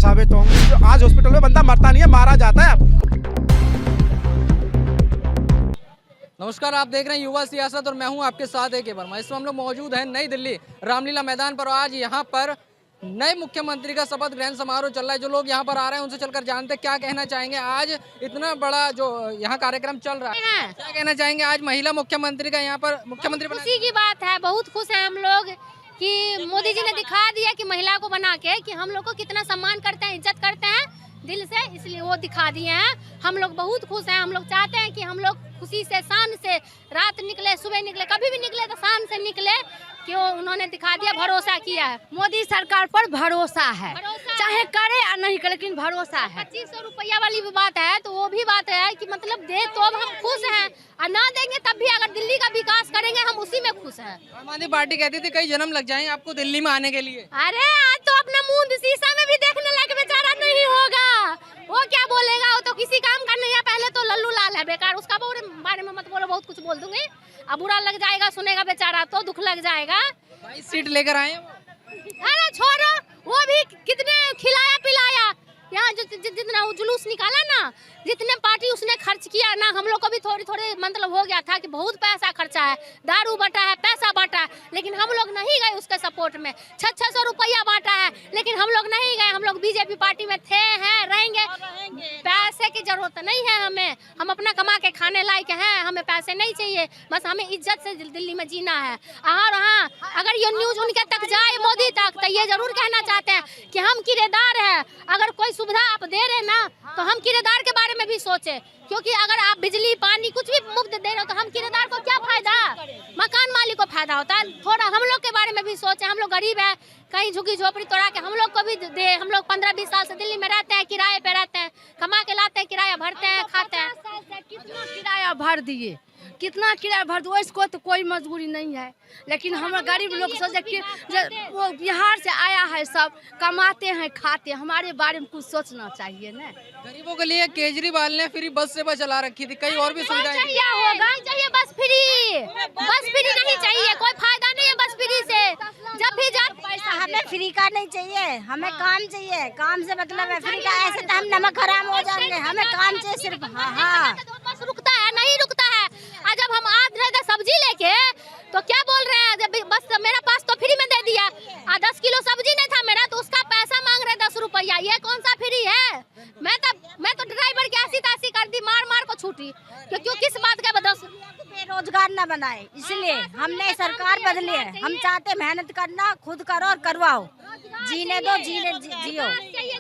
साबित होंगे। जो आज हॉस्पिटल में बंदा मरता नहीं है, मारा जाता है। नमस्कार, आप देख रहे हैं युवा सियासत और मैं हूं आपके साथ एक वर्मा। इस वक्त हम लोग मौजूद हैं नई दिल्ली रामलीला मैदान पर। आज यहां पर नए मुख्यमंत्री का शपथ ग्रहण समारोह चल रहा है। जो लोग यहां पर आ रहे हैं उनसे चलकर जानते हैं क्या कहना चाहेंगे। आज इतना बड़ा जो यहां कार्यक्रम चल रहा है, क्या कहना चाहेंगे। आज महिला मुख्यमंत्री का यहां पर मुख्यमंत्री खुशी की बात है, बहुत खुश हैं हम लोग कि मोदी जी ने दिखा दिया कि महिला को बना के कि हम लोग को कितना सम्मान करते हैं, इज्जत करते हैं दिल से, इसलिए वो दिखा दिए हैं। हम लोग बहुत खुश हैं। हम लोग चाहते हैं कि हम लोग खुशी से, शान से रात निकले, सुबह निकले, कभी भी निकले तो शान से निकले, क्यों उन्होंने दिखा दिया, भरोसा किया है। मोदी सरकार पर भरोसा है, चाहे करे या नहीं करे, लेकिन भरोसा है। 2500 रुपया वाली भी बात है, तो वो भी बात है कि मतलब दे तो अब हम खुश हैं, और ना देंगे तब भी अगर दिल्ली का विकास करेंगे हम उसी में खुश हैं। आम आदमी पार्टी कहती थी कई जन्म लग जाएंगे आपको दिल्ली में आने के लिए। अरे आज तो अपना मुंह शीशा में भी देखने लायक बेचारा नहीं होगा, वो क्या बोलेगा, वो तो किसी काम का नहीं है। पहले तो लल्लू लाल है बेकार, उसका बारे में मत बोलो, बहुत कुछ बोल दूंगी, अब बुरा लग जाएगा, सुनेगा बेचारा तो दुख लग जाएगा। 22 सीट लेकर आए हैं वो। अरे छोड़ो, वो भी कितने खिलाया पिलाया, यहाँ जितना वो जुलूस निकाला ना, जितने पार्टी उसने खर्च किया ना, हम लोग को भी थोड़ी थोड़ी मतलब हो गया था कि बहुत पैसा खर्चा है, दारू बांटा है, पैसा बांटा है, लेकिन हम लोग नहीं गए उसके सपोर्ट में। 600 रुपया बांटा है, लेकिन हम लोग नहीं गए। हम लोग बीजेपी पार्टी में थे, हैं, रहेंगे। पैसे की जरूरत नहीं है हमें, हम अपना कमा के खाने लायक हैं, हमें पैसे नहीं चाहिए, बस हमें इज्जत से दिल्ली में जीना है। और हाँ, अगर ये न्यूज उनके तक जाए, मोदी तक, तो ये जरूर कहना चाहते हैं कि हम किराएदार हैं, अगर कोई सुविधा आप दे रहे ना तो हम किराएदार के बारे में भी सोचे, क्योंकि अगर आप बिजली पानी कुछ भी मुफ्त दे रहे हो तो हम किराएदार को क्या फायदा, मकान मालिक को फायदा होता है। थोड़ा हम लोग के बारे में भी सोचे, हम लोग गरीब है, कहीं झुकी झोपड़ी तोड़ा के हम लोग को भी दे। हम लोग 15-20 साल से दिल्ली में रहते हैं, किराए पे रहते हैं, कमा के लाते हैं, किराया भरते हैं, खाते हैं। कितना किराया भर दिए, कितना किराया भर दिए, इसको तो कोई मजबूरी नहीं है, लेकिन हम गरीब लोग सोचे कि वो बिहार से आया है, सब कमाते हैं, खाते हैं, हमारे बारे में कुछ सोचना चाहिए ना। गरीबों के लिए केजरीवाल ने फ्री बस सेवा चला रखी थी, कई और भी सुविधाएं चाहिए होगा, चाहिए बस फ्री नहीं चाहिए, कोई फायदा नहीं है बस फ्री से। जब भी जा पैसा हमें फ्री का नहीं चाहिए, हमें काम चाहिए, काम से मतलब है। फ्री का ऐसे तो हम नमक हराम हो जाएंगे, हमें काम चाहिए सिर्फ। हाँ, बस रुकता है, नहीं रुकता है। और जब हम आज रहे थे सब्जी लेके तो क्या बोल रहे हैं, जब बस मेरा पास तो फ्री में दे दिया, 10 किलो सब्जी नहीं था मेरा तो उसका पैसा मांग रहे 10 रुपया, ये कौन सा फ्री है। मैं तो ड्राइवर की ऐसी तैसी कर दी, मार को छूटी, क्यों किस बात का बदस बेरोजगार न बनाए, इसलिए हमने सरकार बदली है। हम चाहते मेहनत करना, खुद करो और करवाओ, जीने दो, जियो,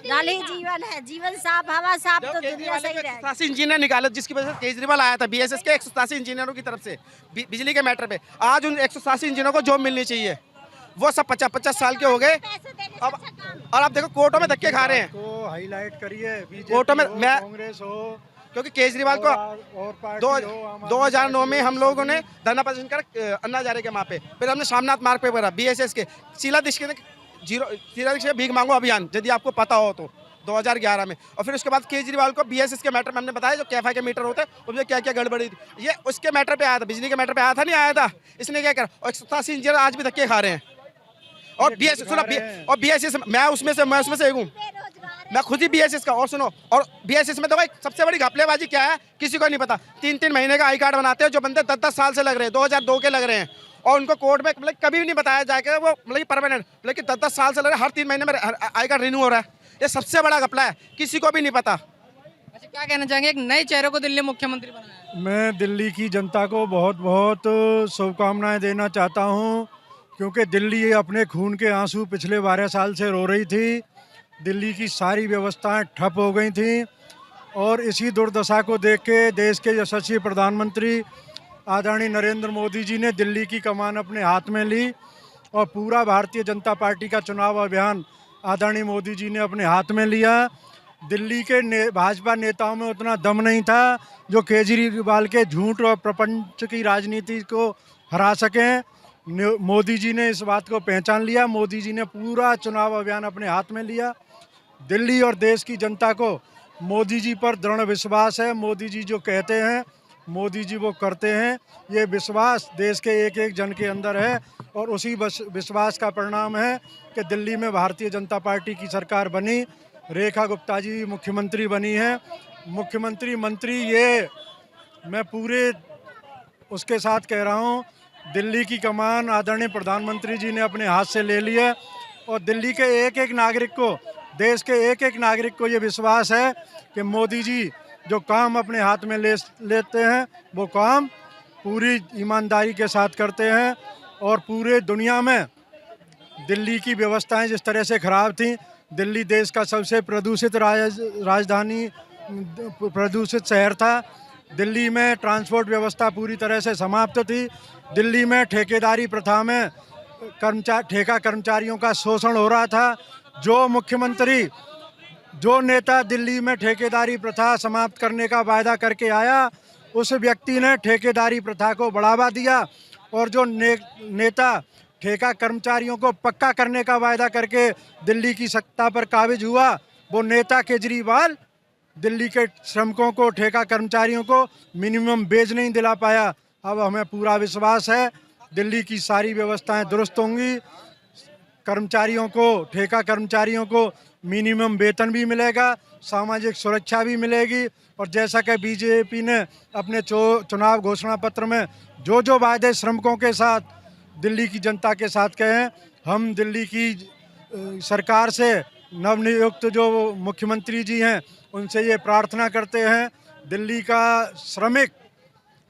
जल ही जीवन है, जीवन साफ, हवा साफ तो दुनिया सही रहे। 187 इंजीनियर निकाले, जिसकी वजह से केजरीवाल आया था बीएसएस के 187 इंजीनियरों की तरफ से बिजली के मैटर पे। आज उन 187 इंजीनियरों को जॉब मिलनी चाहिए, वो सब 50-50 साल के हो गए अब। और आप देखो कोर्टों में धक्के खा रहे हैं, को हाईलाइट करिए, कोर्टों में मैं कांग्रेस हो, क्योंकि केजरीवाल को और पार्टी हो। 2009 में हम लोगों ने धरना प्रदर्शन कर अन्ना हजारे के वहाँ पे, फिर हमने शामनाथ मार्ग पे भरा बीएसएस के शीला दीक्षित भीख मांगो अभियान, यदि आपको पता हो तो 2011 में। और फिर उसके बाद केजरीवाल को बीएसएस के मैटर में हमने बताया, जो कैफा के मीटर होते हैं उसमें क्या क्या गड़बड़ी थी, ये उसके मैटर पे आया था, बिजली के मैटर पे आया था, नहीं आया था। इसने क्या करा, और 187 इंजीनियर आज भी धक्के खा रहे हैं। और बीएसएस मैं उसमें से एक हूँ, मैं खुद ही बीएसएस का। और सुनो, और बीएसएस में तो भाई सबसे बड़ी घपलेबाजी क्या है, किसी को नहीं पता। 3-3 महीने का आई कार्ड बनाते हैं, जो बंदे 10-10 साल से लग रहे हैं, 2002 के लग रहे हैं, और उनको कोर्ट में मतलब कभी भी नहीं बताया जाएगा वो मतलब परमानेंट, लेकिन 10-10 साल से लग रहे हैं, हर 3 महीने में आई कार्ड रिन्यू हो रहा है। ये सबसे बड़ा घपला है, किसी को भी नहीं पता। अच्छा, क्या कहना चाहेंगे, एक नए चेहरे को दिल्ली मुख्यमंत्री बनाया है। मैं दिल्ली की जनता को बहुत बहुत शुभकामनाएं देना चाहता हूं, क्योंकि दिल्ली अपने खून के आंसू पिछले 12 साल से रो रही थी। दिल्ली की सारी व्यवस्थाएं ठप हो गई थी, और इसी दुर्दशा को देख के देश के यशस्वी प्रधानमंत्री आदरणीय नरेंद्र मोदी जी ने दिल्ली की कमान अपने हाथ में ली, और पूरा भारतीय जनता पार्टी का चुनाव अभियान आदरणीय मोदी जी ने अपने हाथ में लिया। दिल्ली के भाजपा नेताओं में उतना दम नहीं था जो केजरीवाल के झूठ और प्रपंच की राजनीति को हरा सकें। मोदी जी ने इस बात को पहचान लिया, मोदी जी ने पूरा चुनाव अभियान अपने हाथ में लिया। दिल्ली और देश की जनता को मोदी जी पर दृढ़ विश्वास है, मोदी जी जो कहते हैं मोदी जी वो करते हैं, ये विश्वास देश के एक एक जन के अंदर है, और उसी विश्वास का परिणाम है कि दिल्ली में भारतीय जनता पार्टी की सरकार बनी, रेखा गुप्ता जी मुख्यमंत्री बनी हैं। मुख्यमंत्री मंत्री ये मैं पूरे उसके साथ कह रहा हूँ, दिल्ली की कमान आदरणीय प्रधानमंत्री जी ने अपने हाथ से ले ली है और दिल्ली के एक एक नागरिक को, देश के एक एक नागरिक को ये विश्वास है कि मोदी जी जो काम अपने हाथ में लेते हैं वो काम पूरी ईमानदारी के साथ करते हैं। और पूरे दुनिया में दिल्ली की व्यवस्थाएं जिस तरह से ख़राब थी, दिल्ली देश का सबसे प्रदूषित राजधानी, प्रदूषित शहर था। दिल्ली में ट्रांसपोर्ट व्यवस्था पूरी तरह से समाप्त थी। दिल्ली में ठेकेदारी प्रथा में ठेका कर्मचारियों का शोषण हो रहा था। जो मुख्यमंत्री, जो नेता दिल्ली में ठेकेदारी प्रथा समाप्त करने का वायदा करके आया, उस व्यक्ति ने ठेकेदारी प्रथा को बढ़ावा दिया। और जो नेता ठेका कर्मचारियों को पक्का करने का वायदा करके दिल्ली की सत्ता पर काबिज हुआ, वो नेता केजरीवाल दिल्ली के श्रमिकों को, ठेका कर्मचारियों को मिनिमम वेज नहीं दिला पाया। अब हमें पूरा विश्वास है दिल्ली की सारी व्यवस्थाएं दुरुस्त होंगी, कर्मचारियों को, ठेका कर्मचारियों को मिनिमम वेतन भी मिलेगा, सामाजिक सुरक्षा भी मिलेगी। और जैसा कि बीजेपी ने अपने चुनाव घोषणा पत्र में जो जो वायदे श्रमिकों के साथ, दिल्ली की जनता के साथ कहे हैं, हम दिल्ली की सरकार से, नवनियुक्त जो मुख्यमंत्री जी हैं उनसे ये प्रार्थना करते हैं, दिल्ली का श्रमिक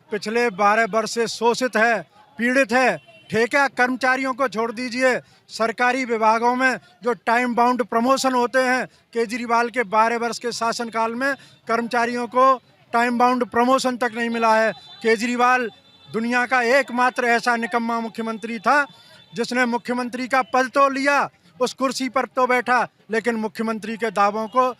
पिछले 12 वर्ष से शोषित है, पीड़ित है। ठेका कर्मचारियों को छोड़ दीजिए, सरकारी विभागों में जो टाइम बाउंड प्रमोशन होते हैं, केजरीवाल के 12 वर्ष के शासनकाल में कर्मचारियों को टाइम बाउंड प्रमोशन तक नहीं मिला है। केजरीवाल दुनिया का एकमात्र ऐसा निकम्मा मुख्यमंत्री था जिसने मुख्यमंत्री का पद तो लिया, उस कुर्सी पर तो बैठा, लेकिन मुख्यमंत्री के दावों को,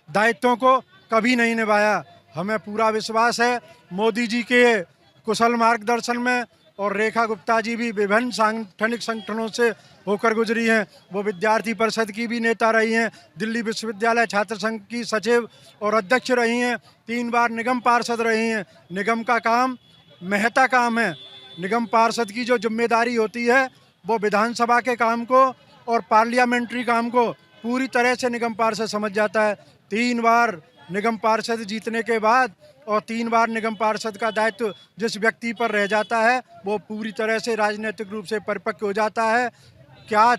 दायित्वों को कभी नहीं निभाया। हमें पूरा विश्वास है मोदी जी के कुशल मार्गदर्शन में, और रेखा गुप्ता जी भी विभिन्न सांगठनिक संगठनों से होकर गुजरी हैं। वो विद्यार्थी परिषद की भी नेता रही हैं, दिल्ली विश्वविद्यालय छात्र संघ की सचिव और अध्यक्ष रही हैं, 3 बार निगम पार्षद रही हैं। निगम का काम महता काम है। निगम पार्षद की जो जिम्मेदारी होती है वो विधानसभा के काम को और पार्लियामेंट्री काम को पूरी तरह से निगम पार्षद समझ जाता है। 3 बार निगम पार्षद जीतने के बाद और 3 बार निगम पार्षद का दायित्व जिस व्यक्ति पर रह जाता है वो पूरी तरह से राजनीतिक रूप से परिपक्व हो जाता है। क्या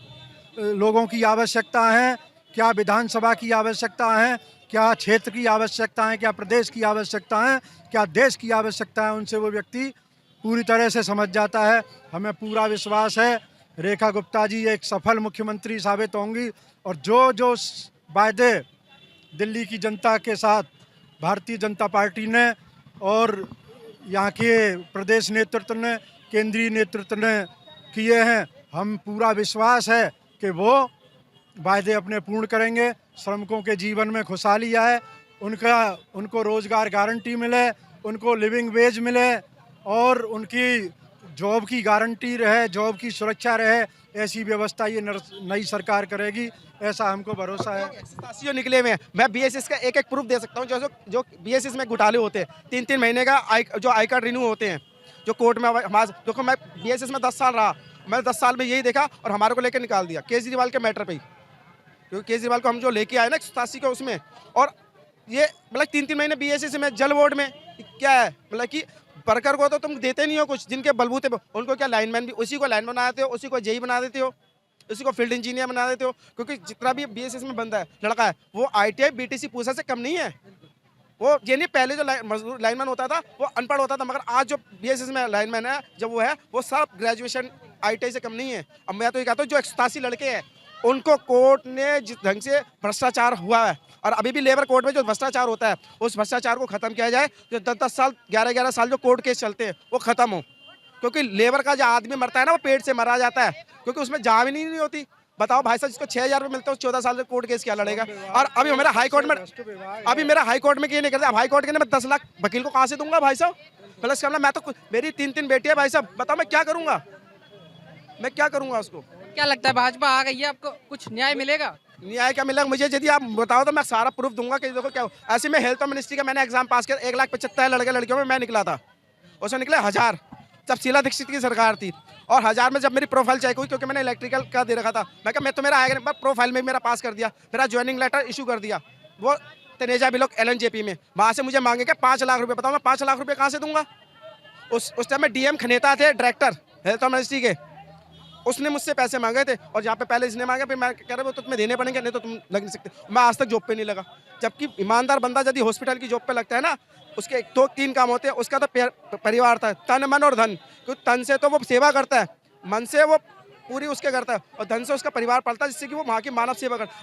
लोगों की आवश्यकता है, क्या विधानसभा की आवश्यकता है, क्या क्षेत्र की आवश्यकता है, क्या प्रदेश की आवश्यकता है, क्या देश की आवश्यकता है, उनसे वो व्यक्ति पूरी तरह से समझ जाता है। हमें पूरा विश्वास है रेखा गुप्ता जी एक सफल मुख्यमंत्री साबित होंगी और जो जो वायदे दिल्ली की जनता के साथ भारतीय जनता पार्टी ने और यहाँ के प्रदेश नेतृत्व ने, केंद्रीय नेतृत्व ने किए हैं, हम पूरा विश्वास है कि वो वायदे अपने पूर्ण करेंगे। श्रमिकों के जीवन में खुशहाली आए, उनको रोज़गार गारंटी मिले, उनको लिविंग वेज मिले और उनकी जॉब की गारंटी रहे, जॉब की सुरक्षा रहे, ऐसी व्यवस्था ये नई सरकार करेगी, ऐसा हमको भरोसा है। 87 निकले हुए हैं। मैं बीएसएस का एक एक प्रूफ दे सकता हूँ। जो बीएसएस में घोटाले होते हैं, 3-3 महीने का जो आई कार्ड रिन्यू होते हैं, जो कोर्ट में हमारा, देखो मैं बीएसएस में 10 साल रहा, मैंने 10 साल में यही देखा और हमारे को लेकर निकाल दिया केजरीवाल के मैटर पे ही, क्योंकि केजरीवाल को हम जो लेके आए ना 87 का उसमें, और ये मतलब 3-3 महीने बीएसएस में जल बोर्ड में क्या है, मतलब कि वर्कर को तो तुम देते नहीं हो कुछ, जिनके बलबूते पे उनको क्या लाइनमैन भी उसी को लाइन बना देते हो, उसी को जेई बना देते हो, उसी को फील्ड इंजीनियर बना देते हो। क्योंकि जितना भी बीएसएस में बंदा है, लड़का है, वो आईटीआई बीटीसी पूसा से कम नहीं है। वो ये नहीं, पहले जो लाइनमैन होता था वो अनपढ़ होता था, मगर आज जो बीएसएस में लाइनमैन है जब वो है, वो सब ग्रेजुएशन आईटीआई से कम नहीं है। अब मैं तो ये कहता हूँ जो 87 लड़के हैं उनको कोर्ट ने जिस ढंग से भ्रष्टाचार हुआ है, और अभी भी लेबर कोर्ट में जो भ्रष्टाचार होता है उस भ्रष्टाचार को खत्म किया जाए। जो 10-10 साल 11-11 साल जो कोर्ट केस चलते हैं वो खत्म हो, क्योंकि लेबर का जो आदमी मरता है ना वो पेट से मरा जाता है, क्योंकि उसमें जामीन ही नहीं होती। बताओ भाई साहब, जिसको 6,000 रुपये मिलते हैं 14 साल से कोर्ट केस क्या लड़ेगा। और अभी मेरा हाई कोर्ट में ये नहीं करता, अब हाई कोर्ट के मैं 10 लाख वकील को कहाँ से दूंगा भाई साहब, प्लस करना। मैं तो, मेरी 3-3 बेटी है भाई साहब, बताओ मैं क्या करूँगा, मैं क्या करूँगा उसको। क्या लगता है भाजपा आ गई है, आपको कुछ न्याय मिलेगा? न्याय क्या मिलेगा मुझे, यदि आप बताओ तो मैं सारा प्रूफ दूंगा कि देखो क्या। ऐसे में हेल्थ मिनिस्ट्री का मैंने एग्जाम पास किया, 1,75,000 लड़के लड़कियों में मैं निकला था, उसमें निकले 1000, जब शीला दीक्षित की सरकार थी और 1000 में जब मेरी प्रोफाइल चेक हुई, क्योंकि मैंने इलेक्ट्रिकल का दे रखा था, मैं कहा मैं तो मेरा आएगा नहीं, प्रोफाइल में मेरा पास कर दिया, मेरा ज्वाइनिंग लेटर इशू कर दिया, वो तनेजा ब्लॉक LNJP में, वहाँ से मुझे मांगे क्या 5 लाख रुपये। बताओ मैं 5 लाख रुपये कहाँ से दूंगा? उस टाइम में DM खनेता थे, डायरेक्टर हेल्थ मिनिस्ट्री के, उसने मुझसे पैसे मांगे थे, और जहाँ पे पहले इसने मांगे, फिर मैं कह रहा वो तो तुम्हें देने पड़ेंगे, नहीं तो तुम लग नहीं सकते। मैं आज तक जॉब पे नहीं लगा, जबकि ईमानदार बंदा यदि हॉस्पिटल की जॉब पे लगता है ना, उसके 2-3 काम होते हैं, उसका तो परिवार था, तन मन और धन, क्योंकि तन से तो वो सेवा करता है, मन से वो पूरी उसके करता है, और धन से उसका परिवार पलता है, जिससे कि वो वहाँ की मानव सेवा करता है।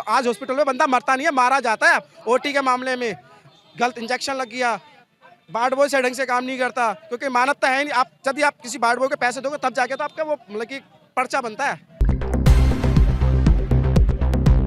आज हॉस्पिटल में बंदा मरता नहीं है, मारा जाता है। OT के मामले में गलत इंजेक्शन लग गया, वार्ड बॉय से ढंग से काम नहीं करता, क्योंकि मानवता है नहीं। आप यदि आप किसी वार्ड बॉय को पैसे दोगे तब जाके तो आपका वो मतलब कि पर्चा बनता है।